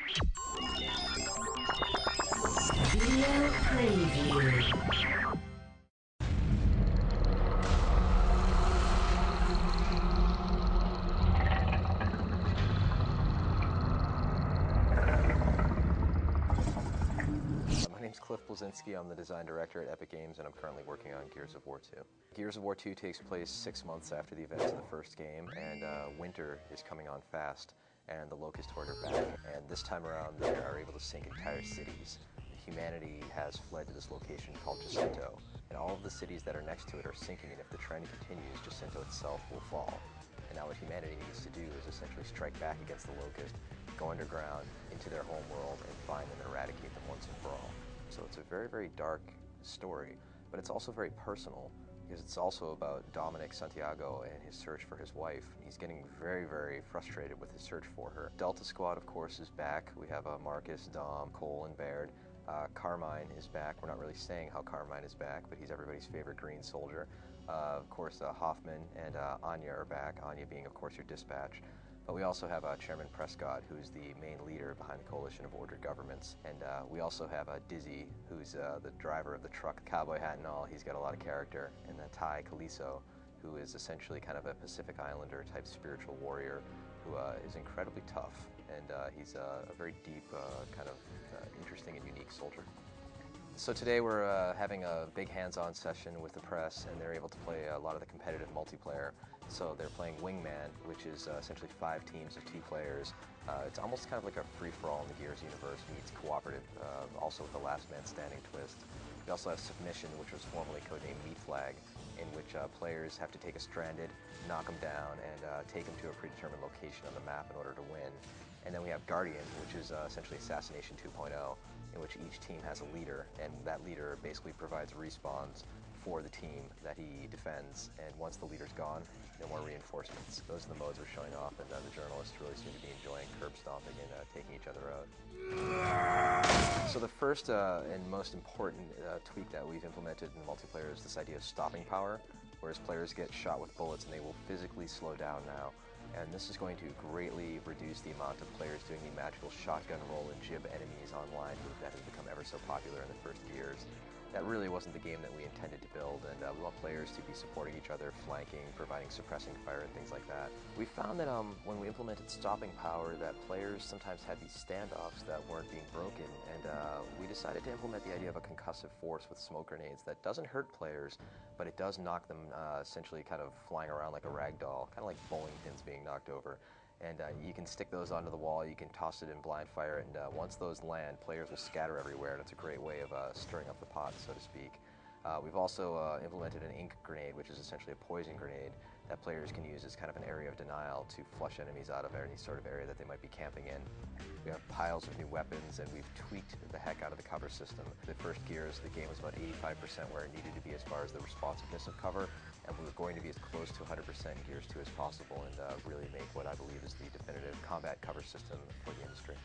Video preview. My name's Cliff Bleszinski. I'm the design director at Epic Games, and I'm currently working on Gears of War 2. Gears of War 2 takes place 6 months after the events of the first game, and winter is coming on fast, and the Locust Horde are back. And this time around, they are able to sink entire cities. Humanity has fled to this location called Jacinto, and all of the cities that are next to it are sinking, and if the trend continues, Jacinto itself will fall. And now what humanity needs to do is essentially strike back against the Locust, go underground into their home world, and find and eradicate them once and for all. So it's a very, very dark story, but it's also very personal, because it's also about Dominic Santiago and his search for his wife. He's getting very, very frustrated with his search for her. Delta Squad, of course, is back. We have Marcus, Dom, Cole, and Baird. Carmine is back. We're not really saying how Carmine is back, but he's everybody's favorite green soldier. Of course, Hoffman and Anya are back, Anya being, of course, your dispatch. But we also have Chairman Prescott, who's the main leader behind the Coalition of Ordered Governments. And we also have Dizzy, who's the driver of the truck, cowboy hat and all. He's got a lot of character. And then Ty Caliso, who is essentially kind of a Pacific Islander type spiritual warrior who is incredibly tough. And he's a very deep, kind of interesting and unique soldier. So today we're having a big hands-on session with the press, and they're able to play a lot of the competitive multiplayer. So they're playing Wingman, which is essentially 5 teams of 2 players. It's almost kind of like a free-for-all in the Gears universe meets cooperative, also with the last man standing twist. We also have Submission, which was formerly codenamed Meat Flag, in which players have to take a stranded, knock them down, and take them to a predetermined location on the map in order to win. And then we have Guardian, which is essentially Assassination 2.0, in which each team has a leader, and that leader basically provides respawns for the team that he defends, and once the leader's gone, no more reinforcements. Those are the modes we're showing off, and the journalists really seem to be enjoying curb stomping and taking each other out. So the first and most important tweak that we've implemented in the multiplayer is this idea of stopping power, whereas players get shot with bullets and they will physically slow down now. And this is going to greatly reduce the amount of players doing the magical shotgun roll and jib enemies online that has become ever so popular in the first Gears. That really wasn't the game that we intended to build, and we want players to be supporting each other, flanking, providing suppressing fire, and things like that. We found that when we implemented stopping power, that players sometimes had these standoffs that weren't being broken, and we decided to implement the idea of a concussive force with smoke grenades that doesn't hurt players, but it does knock them essentially kind of flying around like a rag doll, kind of like bowling pins being knocked over. And you can stick those onto the wall, you can toss it in blind fire, and once those land, players will scatter everywhere, and it's a great way of stirring up the pot, so to speak. We've also implemented an ink grenade, which is essentially a poison grenade that players can use as kind of an area of denial to flush enemies out of any sort of area that they might be camping in. We have piles of new weapons, and we've tweaked the heck out of the cover system. The first Gears, the game was about 85% where it needed to be as far as the responsiveness of cover, and we were going to be as close to 100% in Gears 2 as possible, and really make what I believe is the definitive combat cover system for the industry.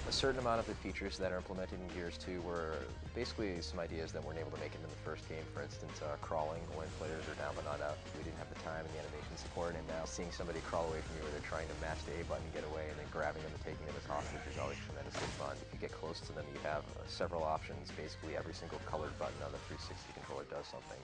A certain amount of the features that are implemented in Gears 2 were basically some ideas that weren't able to make it in the first game. For instance, crawling when players are down but not out. We didn't have the time and the animation support, and now seeing somebody crawl away from you where they're trying to mash the A button and get away, and then grabbing them and taking them as hostage is always tremendously fun. If you get close to them, you have several options. Basically, every single colored button on the 360 controller does something.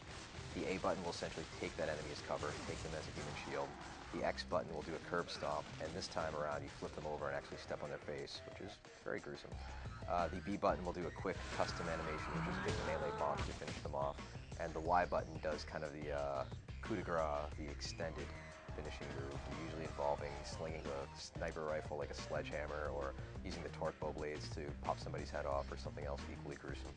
The A button will essentially take that enemy as cover, take them as a human shield. The X button will do a curb stomp, and this time around you flip them over and actually step on their face, which is very gruesome. The B button will do a quick custom animation, which is a big melee bomb to finish them off. And the Y button does kind of the coup de grace, the extended finishing move, usually involving slinging a sniper rifle like a sledgehammer, or using the torque bow blades to pop somebody's head off, or something else equally gruesome.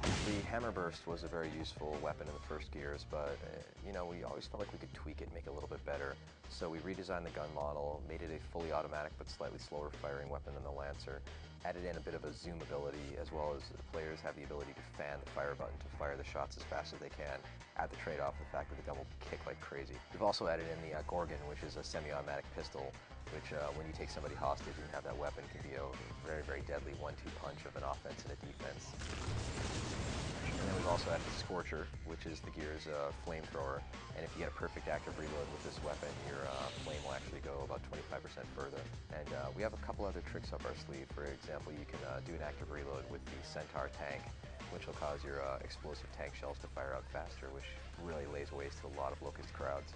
The Hammer Burst was a very useful weapon in the first Gears, but you know, we always felt like we could tweak it, make it a little bit better. So we redesigned the gun model, made it a fully automatic but slightly slower firing weapon than the Lancer, added in a bit of a zoom ability, as well as the players have the ability to fan the fire button to fire the shots as fast as they can, at the trade-off the fact that the gun will kick like crazy. We've also added in the Gorgon, which is a semi-automatic pistol, which when you take somebody hostage and you have that weapon, can be a very, very deadly 1-2 punch of an offense and a defense. And then we've also added the Scorcher, which is the Gears flamethrower. And if you get a perfect active reload with this weapon, your flame will actually go about 25% further. And we have a couple other tricks up our sleeve. For example, you can do an active reload with the Centaur tank, which will cause your explosive tank shells to fire out faster, which really lays waste to a lot of Locust crowds.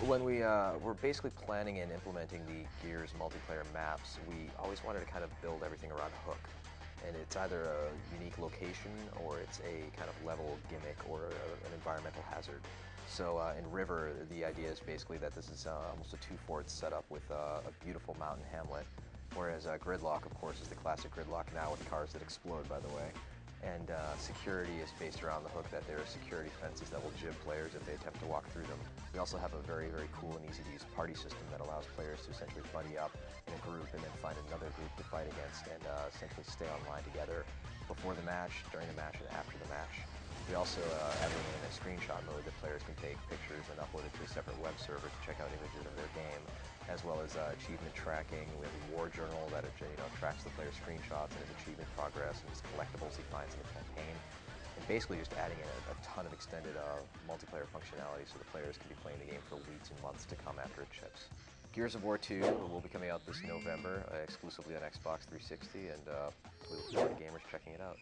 When we were basically planning and implementing the Gears multiplayer maps, we always wanted to kind of build everything around Hook. And it's either a unique location or it's a kind of level gimmick or an environmental hazard. So in River, the idea is basically that this is almost a two-fort setup with a beautiful mountain hamlet, whereas Gridlock, of course, is the classic Gridlock now with cars that explode, by the way. And security is based around the Hook, that there are security fences that will jib players if they attempt to walk through them. We also have a very, very cool and easy-to-use party system that allows players to essentially buddy up in a group and then find another group to fight against and essentially stay online together before the match, during the match, and after the match. We also added in a screenshot mode that players can take pictures and upload it to a separate web server to check out images of their game, as well as achievement tracking. We have a war journal that tracks the player's screenshots and his achievement progress and his collectibles he finds in the campaign. And basically just adding in a ton of extended multiplayer functionality so the players can be playing the game for weeks and months to come after it ships. Gears of War 2 will be coming out this November exclusively on Xbox 360, and we look forward to gamers checking it out.